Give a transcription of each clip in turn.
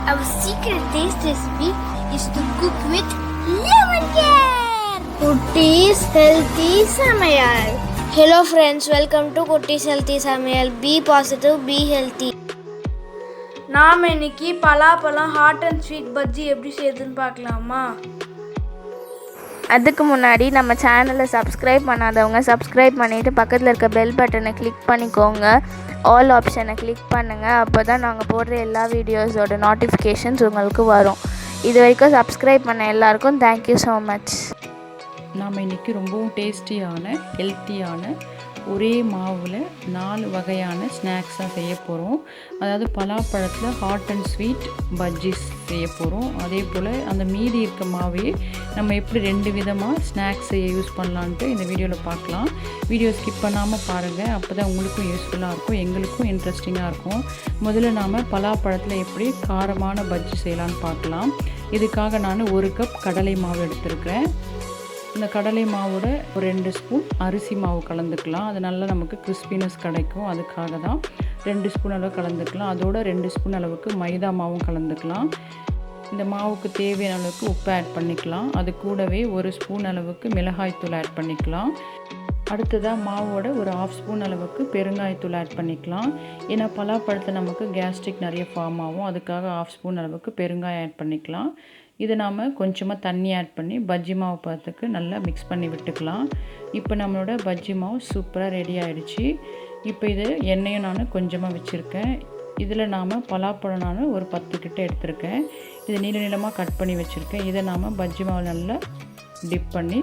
Our secret taste recipe is to cook with lemon care. Kutties Healthy Samayal. Hello friends, welcome to Kutties Healthy Samayal. Be positive, be healthy. நாம் இன்னைக்கு பலாப்பழம் hot and sweet bajji எப்படி செய்யுதுன்னு பார்க்கலாமா? அதுக்கு முன்னாடி நம்ம சேனலை சப்ஸ்கிரைப் பண்ணாதவங்க சப்ஸ்கிரைப் பண்ணிவிட்டு பக்கத்தில் இருக்க பெல் பட்டனை கிளிக் பண்ணிக்கோங்க. ஆல் ஆப்ஷனை கிளிக் பண்ணுங்கள். அப்போ தான் நாங்கள் போடுற எல்லா வீடியோஸோட நோட்டிஃபிகேஷன்ஸ் உங்களுக்கு வரும். இது வரைக்கும் சப்ஸ்கிரைப் பண்ண எல்லாருக்கும் தேங்க்யூ ஸோ மச். நாம் இன்றைக்கி ரொம்பவும் டேஸ்டியான ஹெல்த்தியான ஒரே மாவில் 4 வகையான ஸ்நாக்ஸாக செய்ய போகிறோம். அதாவது பலாப்பழத்தில் ஹாட் அண்ட் ஸ்வீட் பஜ்ஜிஸ் செய்ய போகிறோம். அதே போல் அந்த மீதி இருக்க மாவையே நம்ம எப்படி 2 விதமாக ஸ்நாக்ஸ் செய்ய யூஸ் பண்ணலான்ட்டு இந்த வீடியோவில் பார்க்கலாம். வீடியோ ஸ்கிப் பண்ணாமல் பாருங்கள். அப்போ தான் உங்களுக்கும் யூஸ்ஃபுல்லாக இருக்கும், எங்களுக்கும் இன்ட்ரெஸ்டிங்காக இருக்கும். முதல்ல நாம் பலாப்பழத்தில் எப்படி காரமான பஜ்ஜி செய்யலான்னு பார்க்கலாம். இதுக்காக நான் 1 கப் கடலை மாவு எடுத்துருக்கிறேன். இந்த கடலை மாவோட ஒரு 2 ஸ்பூன் அரிசி மாவு கலந்துக்கலாம். அது நல்லா நமக்கு கிறிஸ்பினஸ் கிடைக்கும். அதுக்காக தான் 2 ஸ்பூன் அளவு கலந்துக்கலாம். அதோட 2 ஸ்பூன் அளவுக்கு மைதா மாவும் கலந்துக்கலாம். இந்த மாவுக்கு தேவையான அளவுக்கு உப்பு ஆட் பண்ணிக்கலாம். அது கூடவே 1 ஸ்பூன் அளவுக்கு மிளகாய்த்தூள் ஆட் பண்ணிக்கலாம். அடுத்ததாக மாவோட ஒரு 1/2 ஸ்பூன் அளவுக்கு பெருங்காயத்தூள் ஆட் பண்ணிக்கலாம். ஏன்னா பலாப்பழத்தில் நமக்கு கேஸ்ட்ரிக் நிறைய ஃபார்ம் ஆகும். அதுக்காக 1/2 ஸ்பூன் அளவுக்கு பெருங்காயம் ஆட் பண்ணிக்கலாம். இதை நாம் கொஞ்சமாக தண்ணி ஆட் பண்ணி பஜ்ஜி மாவு பார்த்துக்கு நல்லா மிக்ஸ் பண்ணி விட்டுக்கலாம். இப்போ நம்மளோட பஜ்ஜி மாவு சூப்பராக ரெடி ஆகிடுச்சு. இப்போ இது எண்ணெயும் நான் கொஞ்சமாக வச்சுருக்கேன். இதில் நாம் பலாப்பழம் நான் ஒரு 10 கிட்ட எடுத்திருக்கேன். இது நீள நீளமாக கட் பண்ணி வச்சுருக்கேன். இதை நாம் பஜ்ஜி மாவு நல்லா டிப் பண்ணி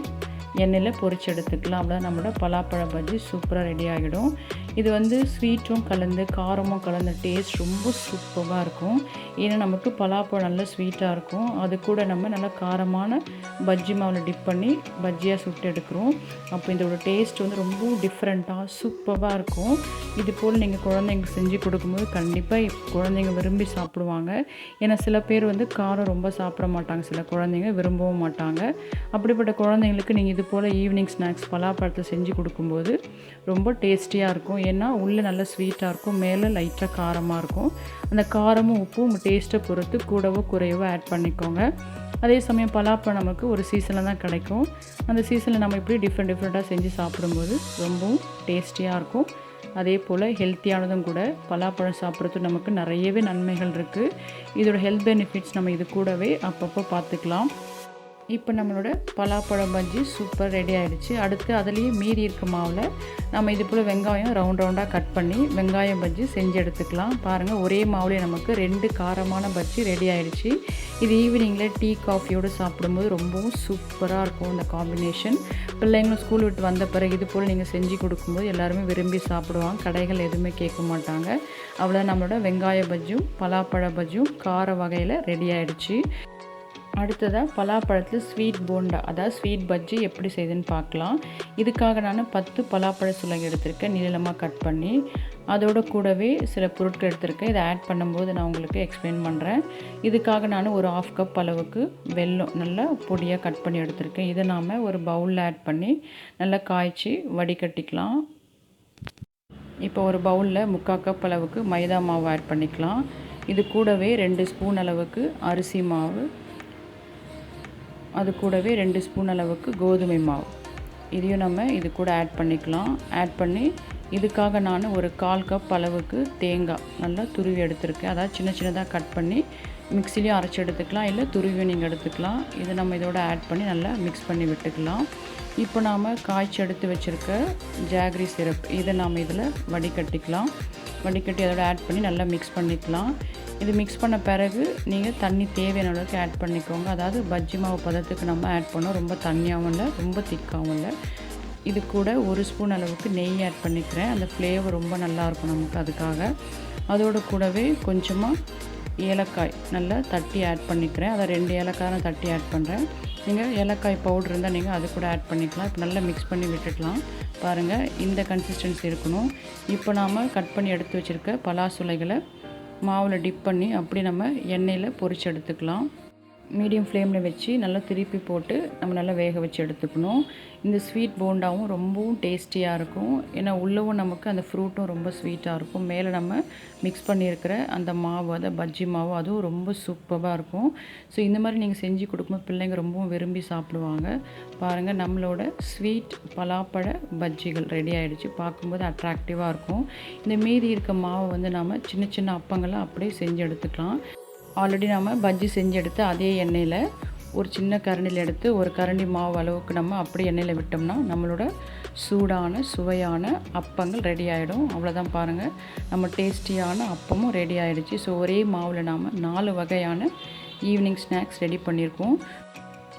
எண்ணெயில் பொரிச்சு எடுத்துக்கலாம். அப்படிதான் நம்மளோட பலாப்பழ பஜ்ஜி சூப்பராக ரெடி ஆகிடும். இது ஸ்வீட்டும் கலந்து காரமும் கலந்த டேஸ்ட் ரொம்ப சூப்பராக இருக்கும். ஏன்னா நமக்கு பலாப்பழம் நல்லா ஸ்வீட்டாக இருக்கும். அது கூட நம்ம நல்லா காரமான பஜ்ஜி மாவில் டிப் பண்ணி பஜ்ஜியாக சுட்டு எடுக்கிறோம். அப்போ இதோட டேஸ்ட் ரொம்ப டிஃப்ரெண்ட்டாக சூப்பராக இருக்கும். இது போல் நீங்கள் குழந்தைங்களுக்கு செஞ்சு கொடுக்கும்போது கண்டிப்பாக குழந்தைங்க விரும்பி சாப்பிடுவாங்க. ஏன்னா சில பேர் காரம் ரொம்ப சாப்பிட மாட்டாங்க, சில குழந்தைங்க விரும்பவும் மாட்டாங்க. அப்படிப்பட்ட குழந்தைங்களுக்கு நீங்கள் இது போல் ஈவினிங் ஸ்நாக்ஸ் பலாப்பழத்தில் செஞ்சு கொடுக்கும்போது ரொம்ப டேஸ்டியாக இருக்கும். ஏன்னா உள்ளே நல்லா ஸ்வீட்டாக இருக்கும், மேலே லைட்டாக காரமாக இருக்கும். அந்த காரமும் உப்பும் உங்கள் டேஸ்ட்டை பொறுத்து கூடவோ குறையவோ ஆட் பண்ணிக்கோங்க. அதே சமயம் பலாப்பழம் நமக்கு ஒரு சீசனில் தான் கிடைக்கும். அந்த சீசனில் நம்ம இப்படி டிஃப்ரெண்ட்டாக செஞ்சு சாப்பிடும்போது ரொம்பவும் டேஸ்டியாக இருக்கும். அதே போல் ஹெல்த்தியானதும் கூட. பலாப்பழம் சாப்பிட்றது நமக்கு நிறையவே நன்மைகள் இருக்குது. இதோட ஹெல்த் பெனிஃபிட்ஸ் நம்ம இது கூடவே அப்பப்போ பார்த்துக்கலாம். இப்போ நம்மளோட பலாப்பழம் பஜ்ஜி சூப்பர் ரெடி ஆகிடுச்சு. அடுத்து அதுலேயே மீதி இருக்க மாவில் நம்ம இது போல் வெங்காயம் ரவுண்டாக கட் பண்ணி வெங்காயம் பஜ்ஜி செஞ்சு எடுத்துக்கலாம். பாருங்கள், ஒரே மாவுலேயே நமக்கு 2 காரமான பஜ்ஜி ரெடி ஆகிடுச்சு. இது ஈவினிங்கில் டீ காஃபியோடு சாப்பிடும்போது ரொம்பவும் சூப்பராக இருக்கும் இந்த காம்பினேஷன். பிள்ளைங்களும் ஸ்கூல் விட்டு வந்த பிறகு இது போல் நீங்கள் செஞ்சு கொடுக்கும்போது எல்லாருமே விரும்பி சாப்பிடுவாங்க. கடைகள் எதுவுமே கேட்க மாட்டாங்க. அவ்வளோ நம்மளோட வெங்காய பஜ்ஜியும் பலாப்பழ பஜ்ஜியும் கார வகையில் ரெடி ஆகிடுச்சு. அடுத்ததாக பலாப்பழத்தில் ஸ்வீட் போண்டா, அதாவது ஸ்வீட் பஜ்ஜி எப்படி செய்யுதுன்னு பார்க்கலாம். இதுக்காக நான் 10 பலாப்பழ சுளைங்க எடுத்திருக்கேன், நீளமாக கட் பண்ணி. அதோட கூடவே சில பொருட்கள் எடுத்திருக்கேன். இதை ஆட் பண்ணும்போது நான் உங்களுக்கு எக்ஸ்பிளைன் பண்ணுறேன். இதுக்காக நான் ஒரு 1/2 கப் அளவுக்கு வெல்லம் நல்லா பொடியாக கட் பண்ணி எடுத்திருக்கேன். இதை நாம் ஒரு பவுலில் ஆட் பண்ணி நல்லா காய்ச்சி வடிகட்டிக்கலாம். இப்போ ஒரு பவுலில் 3/4 கப் அளவுக்கு மைதா மாவு ஆட் பண்ணிக்கலாம். இது கூடவே 2 ஸ்பூன் அளவுக்கு அரிசி மாவு, அது கூடவே 2 ஸ்பூன் அளவுக்கு கோதுமை மாவு, இதையும் நம்ம இது கூட ஆட் பண்ணிக்கலாம். ஆட் பண்ணி இதுக்காக நான் ஒரு 1/4 கப் அளவுக்கு தேங்காய் நல்லா துருவி எடுத்துருக்கேன். அதாவது சின்னதாக கட் பண்ணி மிக்சிலையும் அரைச்சி எடுத்துக்கலாம், இல்லை துருவியும் நீங்கள் எடுத்துக்கலாம். இதை நம்ம இதோட ஆட் பண்ணி நல்லா மிக்ஸ் பண்ணி விட்டுக்கலாம். இப்போ நாம் காய்ச்சி எடுத்து வச்சுருக்க ஜாகரி சிரப் இதை நாம் இதில் வடிகட்டிக்கலாம். வடிகட்டி அதோட ஆட் பண்ணி நல்லா மிக்ஸ் பண்ணிக்கலாம். இது மிக்ஸ் பண்ண பிறகு நீங்கள் தண்ணி தேவையான அளவுக்கு ஆட் பண்ணிக்கோங்க. அதாவது பஜ்ஜி மாவு பதத்துக்கு நம்ம ஆட் பண்ணோம். ரொம்ப தண்ணியாகவும் இல்லை, ரொம்ப திக்காகவும் இல்லை. இது கூட 1 ஸ்பூன் அளவுக்கு நெய் ஆட் பண்ணிக்கிறேன். அந்த ஃப்ளேவர் ரொம்ப நல்லாயிருக்கும் நமக்கு. அதுக்காக அதோட கூடவே கொஞ்சமாக ஏலக்காய் நல்லா தட்டி ஆட் பண்ணிக்கிறேன். அதை 2 ஏலக்காய் நான் தட்டி ஆட் பண்ணுறேன். நீங்கள் ஏலக்காய் பவுட்ரு இருந்தால் நீங்கள் அது கூட ஆட் பண்ணிக்கலாம். இப்போ நல்லா மிக்ஸ் பண்ணி விட்டுடலாம். பாருங்கள், இந்த கன்சிஸ்டன்சி இருக்கணும். இப்போ நாம் கட் பண்ணி எடுத்து வச்சுருக்க பலாசுளைகளை மாவில் டிப் பண்ணி அப்படி நம்ம எண்ணெயில் பொரிச்சு எடுத்துக்கலாம். மீடியம் ஃப்ளேமில் வச்சு நல்லா திருப்பி போட்டு நம்ம நல்லா வேக வச்சு எடுத்துக்கணும். இந்த ஸ்வீட் போண்டாவும் ரொம்பவும் டேஸ்டியாக இருக்கும். ஏன்னா உள்ளவும் நமக்கு அந்த ஃப்ரூட்டும் ரொம்ப ஸ்வீட்டாக இருக்கும். மேலே நம்ம மிக்ஸ் பண்ணியிருக்கிற அந்த மாவு, அதை பஜ்ஜி மாவு, அதுவும் ரொம்ப சூப்பராக இருக்கும். ஸோ இந்த மாதிரி நீங்கள் செஞ்சு கொடுக்கும்போது பிள்ளைங்க ரொம்பவும் விரும்பி சாப்பிடுவாங்க. பாருங்கள், நம்மளோட ஸ்வீட் பலாப்பழ பஜ்ஜிகள் ரெடி ஆகிடுச்சு. பார்க்கும்போது அட்ராக்டிவாக இருக்கும். இந்த மீதி இருக்க மாவை வந்து நாம் சின்ன சின்ன அப்பங்களாக அப்படியே செஞ்சு எடுத்துக்கலாம். ஆல்ரெடி நம்ம பஜ்ஜி செஞ்சு எடுத்து அதே எண்ணெயில் ஒரு சின்ன கரண்டியில் எடுத்து ஒரு கரண்டி மாவு அளவுக்கு நம்ம அப்படியே எண்ணெயில் விட்டோம்னா நம்மளோட சூடான சுவையான அப்பங்கள் ரெடி ஆகிடும். அவ்வளோதான், பாருங்கள், நம்ம டேஸ்டியான அப்பமும் ரெடி ஆகிடுச்சு. ஸோ ஒரே மாவில் நாம் 4 வகையான ஈவினிங் ஸ்நாக்ஸ் ரெடி பண்ணியிருக்கோம்.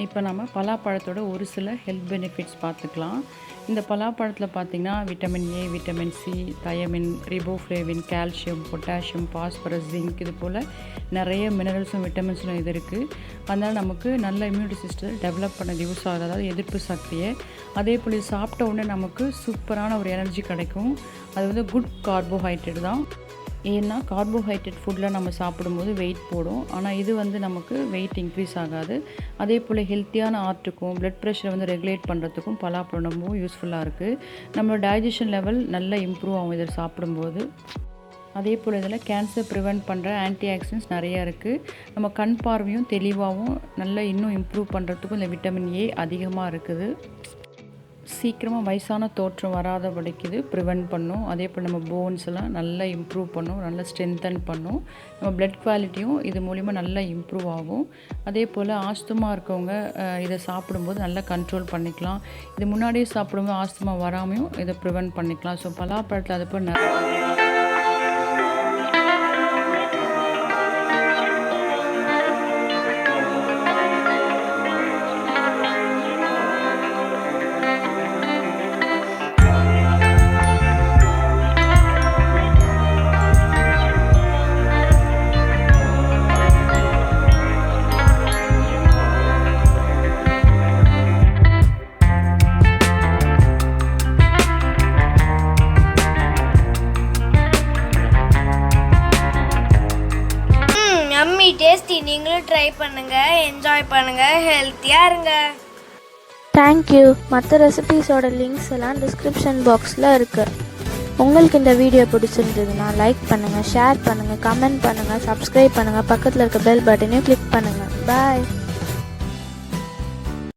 இப்போ நம்ம பலாப்பழத்தோட ஒரு சில ஹெல்த் பெனிஃபிட்ஸ் பார்த்துக்கலாம். இந்த பலாப்பழத்தில் பார்த்திங்கன்னா vitamin A, vitamin C, thiamine, riboflavin, calcium, potassium, phosphorus, zinc, இது போல் நிறைய மினரல்ஸும் விட்டமின்ஸும் இது இருக்குது. அதனால் நமக்கு நல்ல இம்யூனிட்டி சிஸ்டம் டெவலப் பண்ண யூஸ் ஆகுது, அதாவது எதிர்ப்பு சக்தியை. அதே போல் இது சாப்பிட்ட உடனே நமக்கு சூப்பரான ஒரு எனர்ஜி கிடைக்கும். அது வந்து குட் கார்போஹைட்ரேட் தான். ஏன்னா கார்போஹைட்ரேட் ஃபுட்டில் நம்ம சாப்பிடும்போது வெயிட் போடும். ஆனால் இது வந்து நமக்கு வெயிட் இன்க்ரீஸ் ஆகாது. அதே போல் ஹெல்த்தியான ஆர்ட்டுக்கும் ப்ளட் ப்ரெஷரை வந்து ரெகுலேட் பண்ணுறதுக்கும் பலாப்பழம் ரொம்பவும் யூஸ்ஃபுல்லாக இருக்குது. நம்மளோட டைஜஷன் லெவல் நல்லா இம்ப்ரூவ் ஆகும் இதை சாப்பிடும்போது. அதே போல் இதில் கேன்சர் ப்ரிவெண்ட் பண்ணுற ஆன்டி ஆக்சிடென்ட்ஸ் நிறையா இருக்குது. நம்ம கண் பார்வையும் தெளிவாகவும் நல்லா இன்னும் இம்ப்ரூவ் பண்ணுறதுக்கும் இந்த விட்டமின் ஏ அதிகமாக இருக்குது. சீக்கிரமாக வயசான தோற்றம் வராதபடிக்கு இது ப்ரிவெண்ட் பண்ணும். அதே போல் நம்ம போன்ஸ் எல்லாம் நல்லா இம்ப்ரூவ் பண்ணும், நல்லா ஸ்ட்ரென்தன் பண்ணும். நம்ம பிளட் குவாலிட்டியும் இது மூலிமா நல்லா இம்ப்ரூவ் ஆகும். அதே போல் ஆஸ்துமா இருக்கவங்க இதை சாப்பிடும்போது நல்லா கண்ட்ரோல் பண்ணிக்கலாம். இது முன்னாடியே சாப்பிடும்போது ஆஸ்துமா வராமையும் இதை ப்ரிவெண்ட் பண்ணிக்கலாம். ஸோ பலாப்பழத்தில் அது போல் யம்மி டேஸ்டி. நீங்களும் ட்ரை பண்ணுங்கள், என்ஜாய் பண்ணுங்கள், ஹெல்த்தியாக இருங்க. தேங்க்யூ. மற்ற ரெசிபீஸோட லிங்க்ஸ் எல்லாம் டிஸ்கிரிப்ஷன் பாக்ஸில் இருக்குது. உங்களுக்கு இந்த வீடியோ பிடிச்சிருந்ததுன்னா லைக் பண்ணுங்கள், ஷேர் பண்ணுங்கள், கமெண்ட் பண்ணுங்கள், சப்ஸ்கிரைப் பண்ணுங்கள், பக்கத்தில் இருக்க பெல் பட்டனையும் கிளிக் பண்ணுங்கள். பாய்.